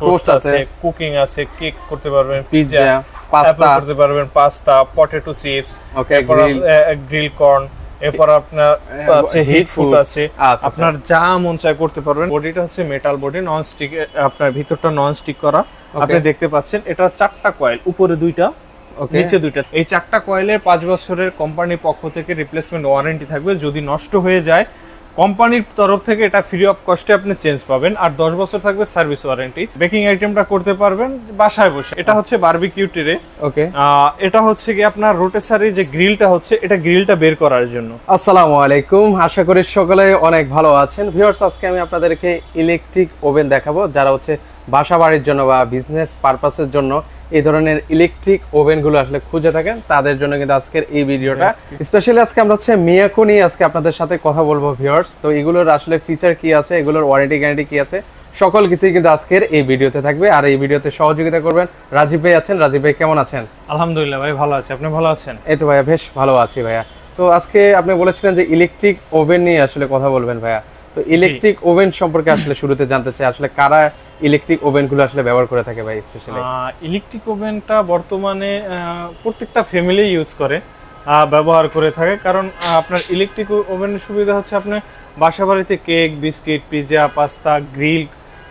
Toast আছে, cooking আছে, cake করতে পারবেন, পিৎজা, পাস্তা করতে পারবেন, পাস্তা, পটেটো চিপস, এরপর গ্রিল কর্ন, এরপর আপনার আছে হিট ফুড আছে, আপনার যা মন চায় করতে পারবেন। বডিটা হচ্ছে মেটাল বডি, নন স্টিক, আপনার ভিতরটা নন স্টিক করা। আপনি দেখতে পাচ্ছেন এটা 4টা কয়েল, উপরে 2টা, নিচে 2টা। এই 4টা কয়েলের 5 বছরের কোম্পানির পক্ষ থেকে রিপ্লেসমেন্ট ওয়ারেন্টি থাকবে। যদি নষ্ট হয়ে যায় কোম্পানির তরফ থেকে এটা ফ্রি অফ কস্টে আপনি চেঞ্জ পাবেন। আর 10 বছর থাকবে সার্ভিস ওয়ারেন্টি। বেকিং আইটেমটা করতে পারবেন বাসায় বসে। এটা হচ্ছে বারবিকিউ ট্রে। ওকে, এটা হচ্ছে কি আপনার রোটেসারি যে গ্রিলটা হচ্ছে, এটা গ্রিলটা বের করার জন্য। আসসালামু আলাইকুম, আশা করি সকলে অনেক ভালো আছেন। ভিউয়ার্স, আজকে আমি আপনাদেরকে ইলেকট্রিক ওভেন দেখাবো। যারা হচ্ছে বাসা বাড়ির জন্য বা বিজনেস পারপাসের জন্য এই ধরনের ইলেকট্রিক ওভেনগুলো আসলে খুঁজে থাকেন, তাদের জন্য কিন্তু আজকের এই ভিডিওটা। স্পেশালি আজকে আমরা হচ্ছে মিয়াকো নিয়ে আজকে আপনাদের সাথে কথা বলবো ভিউয়ার্স। তো এগুলোর আসলে ফিচার কি আছে, এগুলোর ওয়ারেন্টি গ্যারান্টি কি আছে, সকল কিছুই কিন্তু আজকের এই ভিডিওতে থাকবে। আর এই ভিডিওতে সহযোগিতা করবেন রাজীব ভাই আছেন। রাজীব ভাই কেমন আছেন? আলহামদুলিল্লাহ ভাই, ভালো আছি। আপনি ভালো আছেন? এই তো ভাইয়া বেশ ভালো আছি ভাইয়া। তো আজকে আপনি বলেছিলেন যে ইলেকট্রিক ওভেন নিয়ে আসলে কথা বলবেন ভাইয়া। তো ইলেকট্রিক ওভেন সম্পর্কে আসলে শুরুতে জানতে চাই, আসলে কারা ইলেকট্রিক ওভেনগুলো আসলে ব্যবহার করে থাকে ভাই? স্পেশালি ইলেকট্রিক ওভেনটা বর্তমানে প্রত্যেকটা ফ্যামিলি ইউজ করে, ব্যবহার করে থাকে। কারণ আপনার ইলেকট্রিক ওভেনের সুবিধা হচ্ছে আপনি বাসা বাড়িতে cake, biscuit, pizza, pasta, grill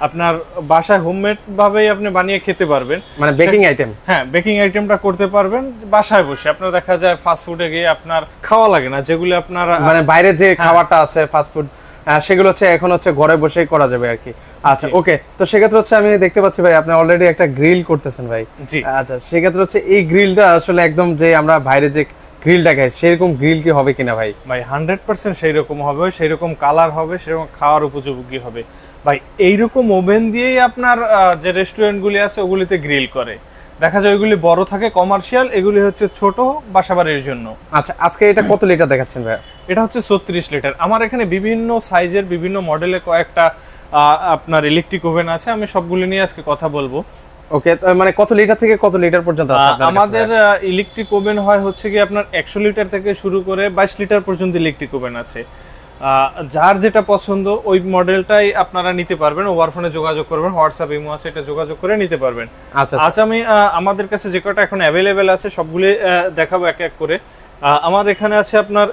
আপনার বাসায় হোমমেড ভাবেই আপনি বানিয়ে খেতে পারবেন। মানে বেকিং আইটেম, হ্যাঁ, বেকিং আইটেমটা করতে পারবেন বাসায় বসে। আপনার দেখা যায় ফাস্ট ফুডে গিয়ে আপনার খাওয়া লাগে না, যেগুলো আপনার মানে বাইরে যে খাবারটা আছে ফাস্ট ফুড, সেগুলো হচ্ছে এখন হচ্ছে ঘরে বসেই করা যাবে আর কি। আচ্ছা, ওকে। তো সেক্ষেত্রে হচ্ছে আমি দেখতে পাচ্ছি ভাই আপনি অলরেডি একটা গ্রিল করতেছেন ভাই। আচ্ছা, সেক্ষেত্রে হচ্ছে এই গ্রিলটা আসলে একদম যে আমরা বাইরে যে গ্রিলটা খাই সেরকম গ্রিল কি হবে কিনা ভাই? ভাই 100% সেই রকম হবে, সেই রকম কালার হবে, সেরকম খাওয়ার উপযোগী হবে ভাই। এইরকম ওভেন দিয়েই আপনার যে রেস্টুরেন্টগুলি আছে ওগুলিতে গ্রিল করে, দেখা যায় ওইগুলি বড় থাকে কমার্শিয়াল, এগুলি হচ্ছে ছোট বাসাবাড়ির জন্য। আচ্ছা, আজকে এটা কত লিটার দেখাচ্ছেন ভাই? এটা হচ্ছে 36 লিটার। আমার এখানে বিভিন্ন সাইজের বিভিন্ন মডেলের কয়েকটা আপনার ইলেকট্রিক ওভেন আছে, আমি সবগুলি নিয়ে আজকে কথা বলবো। ওকে, মানে কত লিটার থেকে কত লিটার পর্যন্ত আছে আপনাদের? আমাদের ইলেকট্রিক ওভেন হয় হচ্ছে কি আপনার 100 লিটার থেকে শুরু করে 22 লিটার পর্যন্ত ইলেকট্রিক ওভেন আছে। যার যেটা পছন্দ ওই মডেলটাই আপনারা নিতে পারবেন। ওভার ফোনে যোগাযোগ করবেন, হোয়াটসঅ্যাপ, ইমো আছে, এটা যোগাযোগ করে নিতে পারবেন। আচ্ছা, আমি আমাদের কাছে যে কটা এখন অ্যাভেলেবেল আছে সবগুলো দেখাবো এক এক করে। আমার এখানে আছে আপনার,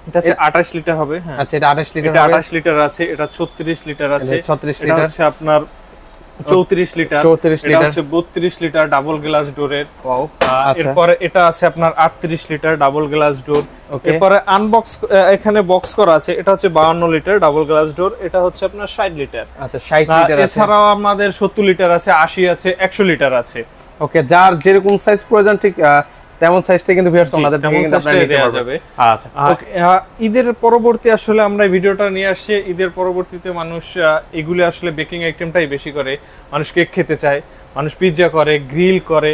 এটা হচ্ছে 28 লিটার হবে। হ্যাঁ, আচ্ছা, এটা 28 লিটার, এটা 28 লিটার আছে। এটা 36 লিটার আছে। 36 লিটার আছে আপনার 34 লিটার। 34 এটা হচ্ছে 32 লিটার ডাবল গ্লাস ডোরের। ওয়াও। এরপরে এটা আছে আপনার 38 লিটার ডাবল গ্লাস ডোর। এরপরে আনবক্স এখানে বক্স করা আছে, এটা হচ্ছে 52 লিটার ডাবল গ্লাস ডোর। এটা হচ্ছে আপনার 60 লিটার। আচ্ছা, 60 লিটার আছে। এছাড়াও আমাদের 70 লিটার আছে, 80 আছে, 100 লিটার আছে। ওকে, যার যেরকম সাইজ প্রয়োজন ঠিক তেমন সাইজটা কিন্তু ভিউয়ার্স আমাদের থেকে কিন্তু আপনারা নিতে পারবেন। আচ্ছা, ঈদের পরবর্তী আসলে আমরা এই ভিডিওটা নিয়ে আসছি। ঈদের পরবর্তীতে মানুষ এগুলি আসলে বেকিং আইটেমটাই বেশি করে। মানুষ কেক খেতে চায়, মানুষ পিৎজা করে, গ্রিল করে,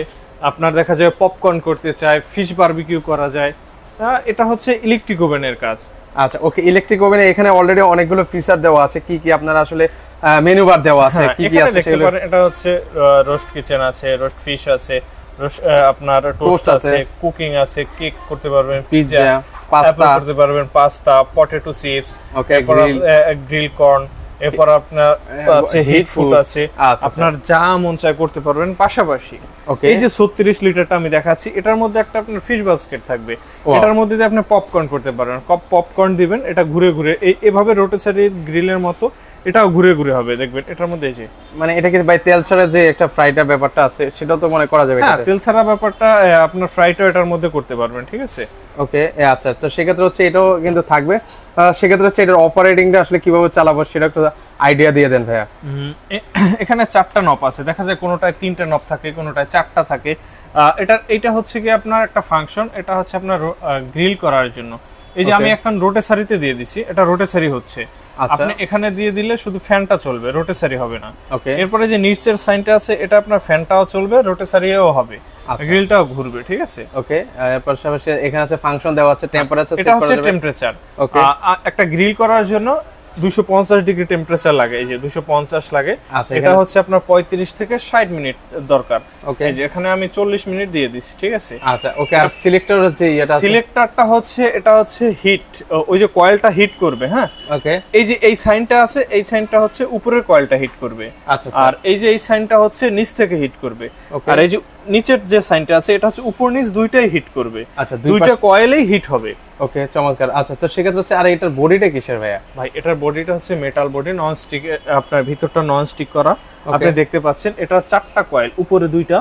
আপনার দেখা যায় পপকর্ন করতে চায়, ফিশ বারবিকিউ করা যায়। এটা হচ্ছে ইলেকট্রিক ওভেনের কাজ। আচ্ছা, ওকে। ইলেকট্রিক ওভেনে এখানে অলরেডি অনেকগুলো ফিচার দেওয়া আছে। কি কি আপনারা আসলে মেনু বার দেওয়া আছে, কি কি আছে সেগুলো এটা হচ্ছে রোস্ট কিচেন আছে, রোস্ট ফিশ আছে, আপনার টোস্ট আছে, কুকিং আছে, কেক করতে পারবেন, পিৎজা, পাস্তা করতে পারবেন, পাস্তা, পটেটো চিপস, এরপর গ্রিল কর্ন, এরপর আপনার আছে হিট ফুড আছে। আপনার যা মন চায় করতে পারবেন। পাশাপাশি এই যে 36 লিটারটা আমি দেখাচ্ছি, এটার মধ্যে একটা আপনার ফিশ বাস্কেট থাকবে। এটার মধ্যে দিয়ে আপনি পপকর্ন করতে পারবেন। পপকর্ন দিবেন, এটা ঘুরে ঘুরে এভাবে রোটেসারি গ্রিলের মতো এটাও ঘুরে ঘুরে হবে, দেখবেন এটার মধ্যে। যে মানে এটা কি ভাই তেল ছাড়া যে একটা ফ্রাইটার ব্যাপারটা আছে সেটাও তো মনে করা যাবে? হ্যাঁ, তেল ছাড়া ব্যাপারটা আপনার ফ্রাইটাও এটার মধ্যে করতে পারবেন। ঠিক আছে, ওকে। আচ্ছা, তো সেক্ষেত্রে হচ্ছে এটাও কিন্তু থাকবে। সেক্ষেত্রে হচ্ছে এটার অপারেটিংটা আসলে কিভাবে চালাবো সেটা একটু আইডিয়া দিয়ে দেন ভাইয়া। এখানে 4টা নব আছে, দেখা যায় কোনোটায় 3টে নব থাকে, কোনোটায় 4টা থাকে। এটা হচ্ছে কি আপনার একটা ফাংশন, এটা হচ্ছে আপনার গ্রিল করার জন্য। এই যে আমি এখন রোটেসারিতে দিয়ে দিছি, এটা রোটেসারি হচ্ছে। আপনি এখানে দিয়ে দিলে শুধু ফ্যানটা চলবে, রোটেসারি হবে না। এরপরে যে নিচের সাইনটা আছে, এটা আপনার ফ্যানটাও চলবে, রোটেসারিও হবে, গ্রিলটাও ঘুরবে। ঠিক আছে, ওকে। এর পাশাপাশি এখানে আছে ফাংশন দেওয়া আছে, টেম্পারেচার সেট করা যাবে। এটা হচ্ছে টেম্পারেচার। একটা গ্রিল করার জন্য 250 ডিগ্রি টেম্পারেচার লাগে, এই যে 250 লাগে। এটা হচ্ছে আপনার 35 থেকে 60 মিনিট দরকার। এই যে এখানে আমি 40 মিনিট দিয়ে দিচ্ছি, ঠিক আছে। আচ্ছা ওকে। আর সিলেক্টর হচ্ছে এটা, সিলেক্টরটা হচ্ছে এটা হচ্ছে হিট, ওই যে কয়েলটা হিট করবে। হ্যাঁ ওকে। এই যে এই সাইনটা আছে, এই সাইনটা হচ্ছে উপরের কয়েলটা হিট করবে। আচ্ছা। আর এই যে এই সাইনটা হচ্ছে নিচ থেকে হিট করবে। আর এই যে নিচের যে সাইনটা আছে এটা হচ্ছে উপর নিচ দুইটাই হিট করবে। আচ্ছা, দুইটা কয়েলেই হিট হবে। ওকে চমৎকার। আচ্ছা তো সেক্ষেত্রে হচ্ছে, আর এটার বডিটা কিসের ভাইয়া? ভাই এটার বডিটা হচ্ছে মেটাল বডি, নন স্টিক, আপনার ভিতরটা নন স্টিক করা। আপনি দেখতে পাচ্ছেন এটা 4টা কয়েল, উপরে 2টা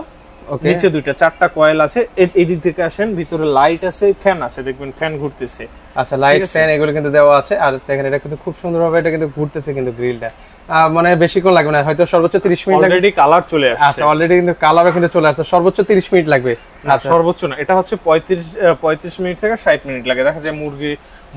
নিচে 2টা, 4টা কয়েল আছে। এই দিক থেকে আসেন, ভিতরে লাইট আছে, ফ্যান আছে, দেখবেন ফ্যান ঘুরতেছে। আচ্ছা লাইট ফ্যান এগুলো কিন্তু দেওয়া আছে। আর দেখেন এটা কিন্তু খুব সুন্দরভাবে এটা কিন্তু ঘুরতেছে কিন্তু গ্রিলটা। মানে বেশিক্ষণ লাগবে না, হয়তো সর্বোচ্চ 30 মিনিট লাগবে। অলরেডি কালার চলে আসছে। আচ্ছা অলরেডি কিন্তু কালারও কিন্তু চলে আসছে, সর্বোচ্চ 30 মিনিট লাগবে। আচ্ছা সর্বোচ্চ না, এটা হচ্ছে 35 মিনিট থেকে 60 মিনিট লাগে। দেখা যায় মুরগি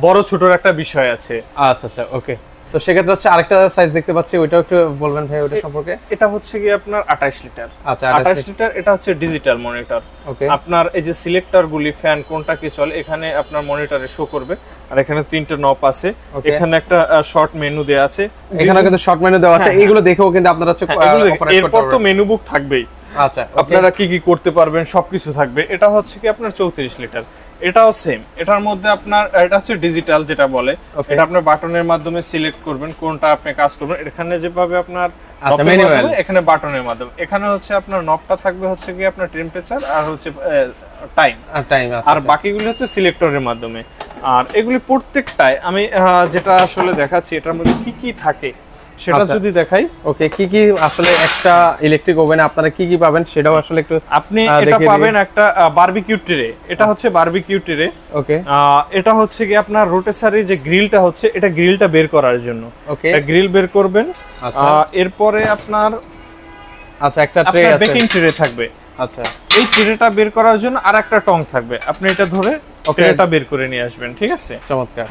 বড় ছোটর একটা বিষয় আছে। আচ্ছা আচ্ছা ওকে। তো সেক্ষেত্রে হচ্ছে আরেকটা সাইজ দেখতে পাচ্ছি, ওইটাও একটু বলবেন ভাই ওটা সম্পর্কে। এটা হচ্ছে কি আপনার 28 লিটার। আচ্ছা 28 লিটার। এটা হচ্ছে ডিজিটাল মনিটর। ওকে। আপনার এই যে সিলেক্টর গুলি, ফ্যান কোনটা কি চলে এখানে আপনার মনিটরে শো করবে। আর এখানে 3টা নব আছে, এখানে একটা শর্ট মেনু দেয়া আছে, এখানে কিন্তু শর্ট মেনু দেওয়া আছে। এইগুলো দেখেও কিন্তু আপনারা হচ্ছে অপারেট করতে পারবেন। এরপর তো মেনু বুক থাকবেই। আচ্ছা আপনারা কি কি করতে পারবেন সবকিছু থাকবে। এটা হচ্ছে কি আপনার 34 লিটার। এটাও সেম। এটার মধ্যে আপনার এটা হচ্ছে ডিজিটাল যেটা বলে, এটা আপনার বাটনের মাধ্যমে সিলেক্ট করবেন কোনটা আপনি কাজ করবেন। এখানে যেভাবে আপনার এখানে বাটনের মাধ্যমে, এখানে হচ্ছে আপনার নবটা থাকবে হচ্ছে কি আপনার টেম্পারেচার আর হচ্ছে টাইম। আর বাকিগুলো হচ্ছে সিলেক্টরের মাধ্যমে। আর এগুলি প্রত্যেকটাই আমি যেটা আসলে দেখাচ্ছি এটার মধ্যে কি কি থাকে সেটা যদি দেখাই। ওকে কি কি আসলে একটা ইলেকট্রিক ওভেনে আপনারা কি কি পাবেন সেটাও আসলে একটু। আপনি এটা পাবেন একটা বারবিকিউ ট্রে। এটা হচ্ছে বারবিকিউ ট্রে। ওকে। এটা হচ্ছে কি আপনার রোটেসারি যে গ্রিলটা হচ্ছে, এটা গ্রিলটা বের করার জন্য। ওকে। এটা গ্রিল বের করবেন। এরপরে আপনার আচ্ছা একটা ট্রে আছে, বেকিং ট্রে থাকবে। আচ্ছা এই ট্রেটা বের করার জন্য আরেকটা টং থাকবে, আপনি এটা ধরে ট্রেটা বের করে নিয়ে আসবেন, ঠিক আছে। চমৎকার।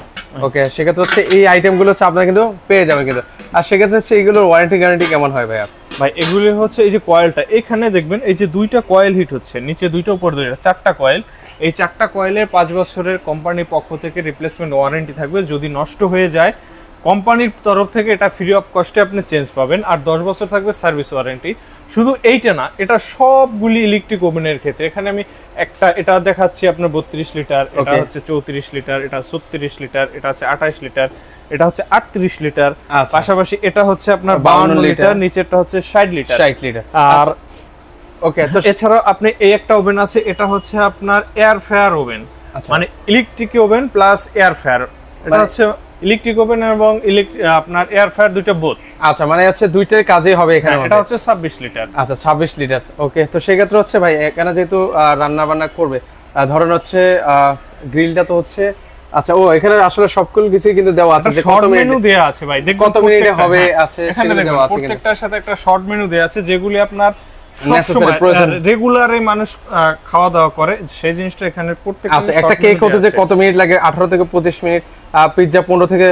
ওকে সেক্ষেত্রে হচ্ছে এই আইটেমগুলো হচ্ছে আপনারা কিন্তু পেয়ে যাবেন কিন্তু। আর সেক্ষেত্রে হচ্ছে এইগুলোর ওয়ারেন্টি গ্যারান্টি কেমন হয় ভাই? ভাই এগুলি হচ্ছে এই যে কয়েলটা, এখানে দেখবেন এই যে 2টা কয়েল হিট হচ্ছে, নিচে 2টা উপর 2টা, 4টা কয়েল। এই 4টা কয়েলের 5 বছরের কোম্পানির পক্ষ থেকে রিপ্লেসমেন্ট ওয়ারেন্টি থাকবে। যদি নষ্ট হয়ে যায় কোম্পানির তরফ থেকে এটা ফ্রি অফ কস্টে আপনি চেঞ্জ পাবেন। আর 10 বছর থাকবে সার্ভিস ওয়ারেন্টি। শুধু এইটা না, এটা সবগুলি ইলেকট্রিক ওভেনের ক্ষেত্রে। এখানে আমি একটা এটা দেখাচ্ছি আপনার 32 লিটার, এটা হচ্ছে 34 লিটার, এটা 36 লিটার, এটা হচ্ছে 28 লিটার, এটা হচ্ছে 38 লিটার। পাশাপাশি এটা হচ্ছে আপনার 52 লিটার, নিচেরটা হচ্ছে 60 লিটার। আর ওকে এছাড়া আপনি এই একটা ওভেন আছে, এটা হচ্ছে আপনার এয়ার ফ্রায়ার ওভেন, মানে electric oven plus air fryer. এটা হচ্ছে ইলেকট্রিক ওভেন এবং আপনার এয়ার ফ্রায়ার দুইটা বোথ। আচ্ছা মানে হচ্ছে দুইটার কাজই হবে এখানে। এটা হচ্ছে 26 লিটার। আচ্ছা 26 লিটার। ওকে তো সেক্ষেত্রে হচ্ছে ভাই এখানে যেহেতু রান্না বান্না করবে, ধরেন হচ্ছে গ্রিলটা তো হচ্ছে, আচ্ছা ও এখানে আসলে সবগুলো কিছুই কিন্তু দেওয়া আছে যে কত মেনু দেয়া আছে ভাই, দেখুন কত মিনিটে হবে আছে এখানে দেওয়া আছে। প্রত্যেকটার সাথে একটা শর্ট মেনু দেয়া আছে যেগুলি আপনার রেগুলারে মানুষ খাওয়া দাওয়া করে, সেই জিনিসটা এখানে প্রত্যেকটা। আচ্ছা একটা কেক হতে যে কত মিনিট লাগে, 18 থেকে 25 মিনিট। পিৎজা 15 থেকে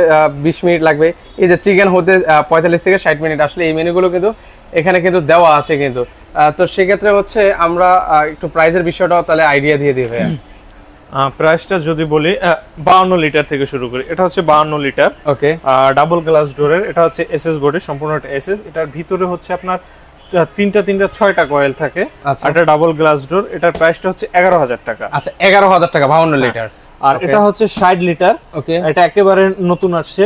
20 মিনিট লাগবে। এই যে চিকেন হতে 45 থেকে 60 মিনিট। আসলে এই মেনুগুলো কিন্তু এখানে কিন্তু দেওয়া আছে কিন্তু। তো সেক্ষেত্রে হচ্ছে আমরা একটু প্রাইসের বিষয়টাও তাহলে আইডিয়া দিয়ে দিই ভাইয়া। প্রাইসটা যদি বলি 52 লিটার থেকে শুরু করি। এটা হচ্ছে 52 লিটার। ওকে। ডাবল গ্লাস ডোরের, এটা হচ্ছে এসএস বডি, সম্পূর্ণ এসএস। এটার ভিতরে হচ্ছে আপনার 6টা কয়েল থাকে। এটা ডাবল গ্লাস ডোর। এটার প্রাইসটা হচ্ছে 11,000 টাকা। আচ্ছা 11,000 টাকা 52 লিটার। আর এটা হচ্ছে 60 লিটার। ওকে। এটা একেবারে নতুন আসছে,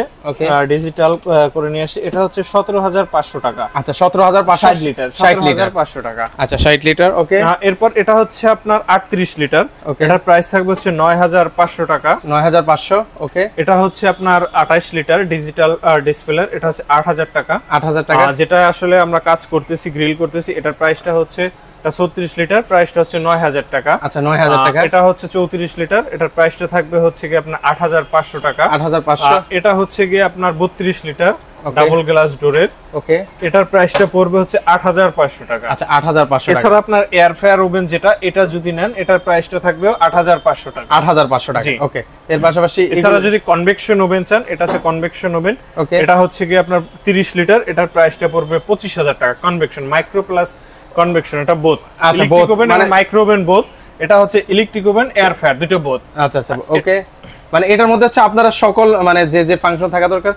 ডিজিটাল করে নিয়ে আসছে। এটা হচ্ছে 17,500 টাকা। আচ্ছা 17,500 60 লিটার, 17,500 টাকা। আচ্ছা 60 লিটার। ওকে। এরপর এটা হচ্ছে আপনার 38 লিটার। এটার প্রাইস থাকবে হচ্ছে 9,500 টাকা। 9,500। ওকে। এটা হচ্ছে আপনার 28 লিটার ডিজিটাল ডিসপ্লে। এটা হচ্ছে 8,000 টাকা। 8,000 টাকা। যেটা আসলে আমরা কাজ করতেছি, গ্রিল করতেছি। এটার প্রাইসটা হচ্ছে 36 লিটার, প্রাইসটা হচ্ছে 9,000 টাকা। আচ্ছা 9,000 টাকা। এটা হচ্ছে 34 লিটার। এটার প্রাইসটা থাকবে হচ্ছে কি আপনার 8,500 টাকা। 8,500। এটা হচ্ছে কি আপনার 32 লিটার ডাবল গ্লাস ডোরের। ওকে। এটার প্রাইসটা পড়বে হচ্ছে 8,500 টাকা। আচ্ছা 8,500 টাকা। এছাড়া আপনার এয়ার ফ্রায়ার ওভেন যেটা, এটা যদি নেন এটার প্রাইসটা থাকবে 8,500 টাকা। 8,500 টাকা। ওকে। এর পাশাপাশি এছাড়া যদি কনভেকশন ওভেন চান, এটা আছে কনভেকশন ওভেন। এটা হচ্ছে কি আপনার 30 লিটার। এটার প্রাইসটা পড়বে 25,000 টাকা। কনভেকশন, মাইক্রো প্লাস কনভেকশন, এটা বোথ। ইলেকট্রিক ওভেন আর মাইক্রো ওভেন বোথ। এটা হচ্ছে ইলেকট্রিক ওভেন, এয়ার ফ্রায়ার দুটো বোথ। আচ্ছা আচ্ছা ওকে। মানে এটার মধ্যে হচ্ছে আপনারা সকল মানে যে যে ফাংশন থাকা দরকার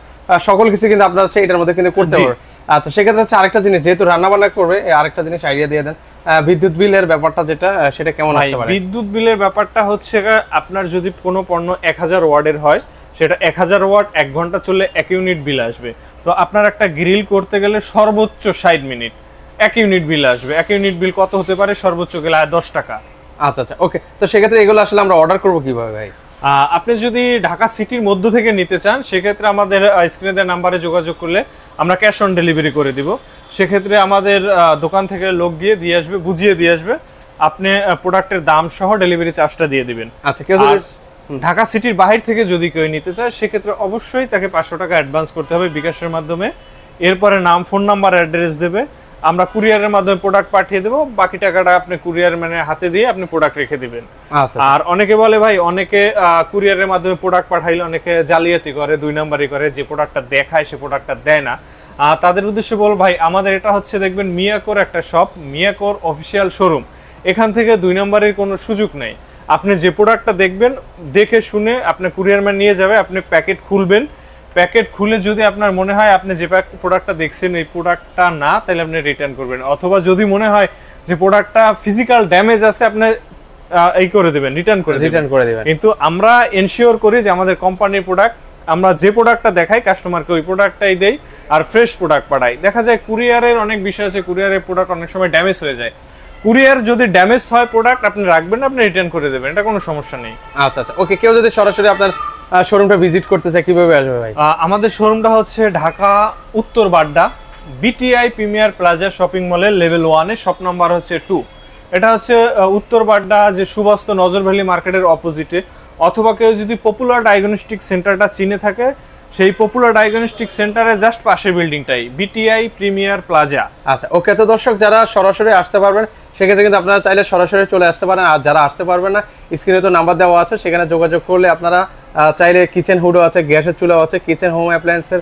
সকল কিছু কিন্তু আপনারা এটার মধ্যে কিন্তু করতে পারবেন। আচ্ছা, সেক্ষেত্রে হচ্ছে আরেকটা জিনিস, যেহেতু রান্না বান্না করবে, আরেকটা জিনিস আইডিয়া দিয়ে দেন, বিদ্যুৎ বিলের ব্যাপারটা যেটা, সেটা কেমন আসতে পারে? বিদ্যুৎ বিলের ব্যাপারটা হচ্ছে আপনার যদি কোনো পণ্য 1000 ওয়াটের হয়, সেটা 1000 ওয়াট 1 ঘন্টা চললে 1 ইউনিট বিল আসবে। তো আপনার একটা গ্রিল করতে গেলে সর্বোচ্চ 60 মিনিট 1 ইউনিট বিল আসবে। 1 ইউনিট বিল কত হতে পারে? সর্বোচ্চ গেলে 10 টাকা। আচ্ছা আচ্ছা, ওকে। তো সেক্ষেত্রে এগুলো আসলে আমরা অর্ডার করব কিভাবে ভাই? আপনি যদি ঢাকা সিটির মধ্য থেকে নিতে চান, সেক্ষেত্রে আমাদের স্ক্রিনে দেওয়া নাম্বারে যোগাযোগ করলে আমরা ক্যাশ অন ডেলিভারি করে দিব। সেক্ষেত্রে আমাদের দোকান থেকে লোক গিয়ে দিয়ে আসবে, বুঝিয়ে দিয়ে আসবে, আপনি প্রোডাক্টের দাম সহ ডেলিভারি চার্জটা দিয়ে দিবেন। আচ্ছা, কেউ যদি ঢাকা সিটির বাহির থেকে যদি কেউ নিতে চায়, সেক্ষেত্রে অবশ্যই তাকে 500 টাকা অ্যাডভান্স করতে হবে বিকাশের মাধ্যমে। এরপরে নাম, ফোন নাম্বার, অ্যাড্রেস দেবে, আমরা কুরিয়ারের মাধ্যমে প্রোডাক্ট পাঠিয়ে দেবো। বাকি টাকাটা আপনি কুরিয়ার মানে হাতে দিয়ে আপনি প্রোডাক্ট রেখে দিবেন। আর অনেকে বলে ভাই, অনেকে কুরিয়ারের মাধ্যমে প্রোডাক্ট পাঠাইলে অনেকে জালিয়াতি করে, 2 নাম্বারই করে, যে প্রোডাক্টটা দেখায় সে প্রোডাক্টটা দেয় না। তাদের উদ্দেশ্যে বল ভাই, আমাদের এটা হচ্ছে দেখবেন মিয়াকোর একটা শপ, মিয়াকোর অফিসিয়াল শোরুম। এখান থেকে 2 নাম্বারের কোনো সুযোগ নেই। আপনি যে প্রোডাক্টটা দেখবেন, দেখে শুনে আপনি কুরিয়ারম্যান নিয়ে যাবে, আপনি প্যাকেট খুলবেন, প্যাকেট খুলে যদি আপনার মনে হয় আপনি যে প্রোডাক্টটা দেখছেন এই প্রোডাক্টটা না, তাহলে আপনি রিটার্ন করবেন। অথবা যদি মনে হয় যে প্রোডাক্টটা ফিজিক্যাল ড্যামেজ আছে, আপনি এই করে দেবেন, রিটার্ন করে দেবেন। কিন্তু আমরা এনশিওর করি যে আমাদের কোম্পানির প্রোডাক্ট, আমরা যে প্রোডাক্টটা দেখাই কাস্টমারকে ওই প্রোডাক্টটাই দেই, আর ফ্রেশ প্রোডাক্ট পাঠাই। দেখা যায় কুরিয়ারের অনেক বিষয় আছে, কুরিয়ারের প্রোডাক্ট অনেক সময় ড্যামেজ হয়ে যায়। কুরিয়ার যদি ড্যামেজ হয় প্রোডাক্ট, আপনি রাখবেন না, আপনি রিটার্ন করে দেবেন, এটা কোনো সমস্যা নেই। আচ্ছা আচ্ছা, ওকে। কেউ যদি সরাসরি আপনার শোরুমটা ভিজিট করতে চায়, কিভাবে আসবে ভাই? আমাদের শোরুমটা হচ্ছে ঢাকা উত্তর Badda BTI premier plaza shopping মলের লেভেল 1 এ, শপ নাম্বার হচ্ছে 2। এটা হচ্ছে উত্তর বাড্ডা যে সুবাস্ত নজর ভ্যালি মার্কেটের অপোজিটে। অথবা কেউ যদি পপুলার ডায়াগনস্টিক সেন্টারটা চিনে থাকে, সেই পপুলার ডায়াগনস্টিক সেন্টারের জাস্ট পাশে বিল্ডিংটাই বিটিআই প্রিমিয়ার প্লাজা। আচ্ছা, ওকে। তো দর্শক, যারা সরাসরি আসতে পারবেন, সেক্ষেত্রে কিন্তু আপনারা চাইলে সরাসরি চলে আসতে পারেন। আর যারা আসতে পারবেন না, স্ক্রিনে তো নাম্বার দেওয়া আছে, সেখানে যোগাযোগ করলে আপনারা চাইলে কিচেন হুডও আছে, গ্যাসের চুলাও আছে, কিচেন হোম অ্যাপ্লায়েন্সের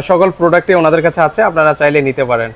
সকল প্রোডাক্টই ওনাদের কাছে আছে, আপনারা চাইলে নিতে পারেন।